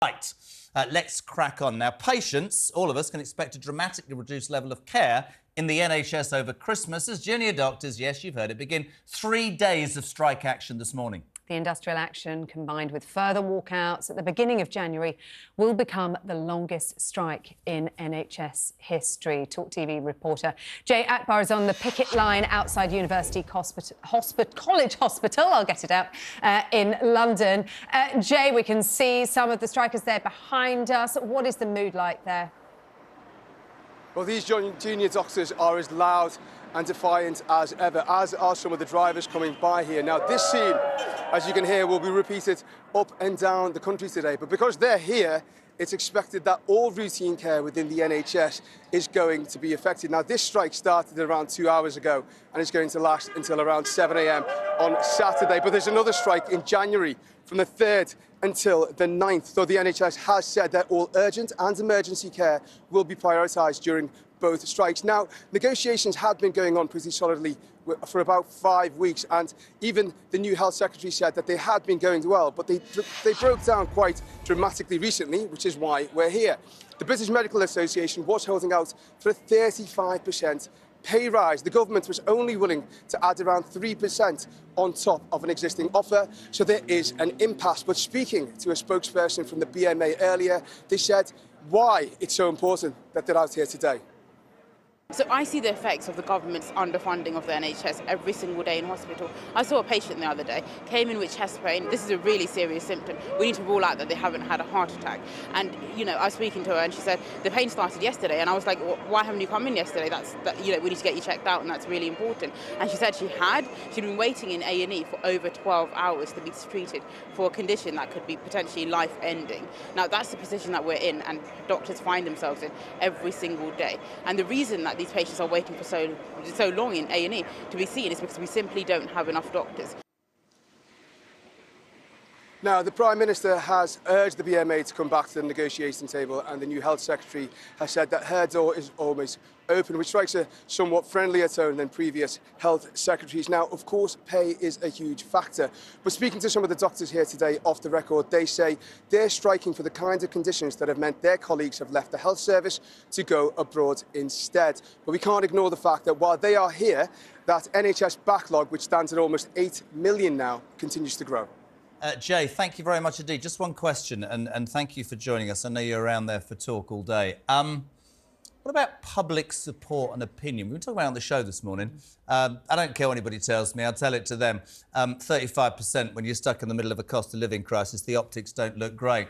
Right, let's crack on. Now, patients, all of us, can expect a dramatically reduced level of care in the NHS over Christmas as junior doctors, yes, you've heard it, begin 3 days of strike action this morning. The industrial action, combined with further walkouts at the beginning of January, will become the longest strike in NHS history. TalkTV reporter Jay Akbar is on the picket line outside University College Hospital, I'll get it out, in London. Jay, we can see some of the strikers there behind us. What is the mood like there? Well, these junior doctors are as loud and defiant as ever, as are some of the drivers coming by here. Now, this scene, as you can hear, will be repeated up and down the country today. But because they're here, it's expected that all routine care within the NHS is going to be affected. Now, this strike started around 2 hours ago and is going to last until around 7 a.m. on Saturday. But there's another strike in January from the 3rd until the 9th. So the NHS has said that all urgent and emergency care will be prioritised during both strikes. Now, negotiations had been going on pretty solidly for about 5 weeks, and even the new health secretary said that they had been going well, but they broke down quite dramatically recently, which is why we're here. The British Medical Association was holding out for a 35% pay rise. The government was only willing to add around 3% on top of an existing offer, so there is an impasse. But speaking to a spokesperson from the BMA earlier, they said why it's so important that they're out here today. So I see the effects of the government's underfunding of the NHS every single day in hospital. I saw a patient the other day, came in with chest pain. This is a really serious symptom. We need to rule out that they haven't had a heart attack. And, you know, I was speaking to her and she said, the pain started yesterday. And I was like, well, why haven't you come in yesterday? We need to get you checked out and that's really important. And she said she'd been waiting in A&E for over 12 hours to be treated for a condition that could be potentially life-ending. Now, that's the position that we're in and doctors find themselves in every single day. And the reason that these patients are waiting for so long in A&E to be seen is because we simply don't have enough doctors. Now, the Prime Minister has urged the BMA to come back to the negotiating table, and the new Health Secretary has said that her door is always open, which strikes a somewhat friendlier tone than previous health secretaries. Now, of course, pay is a huge factor. But speaking to some of the doctors here today off the record, they say they're striking for the kinds of conditions that have meant their colleagues have left the health service to go abroad instead. But we can't ignore the fact that while they are here, that NHS backlog, which stands at almost 8 million now, continues to grow. Jay, thank you very much indeed. Just one question, and thank you for joining us. I know you're around there for talk all day. What about public support and opinion? We were talking about it on the show this morning. I don't care what anybody tells me. I'll tell it to them. 35% when you're stuck in the middle of a cost of living crisis, the optics don't look great.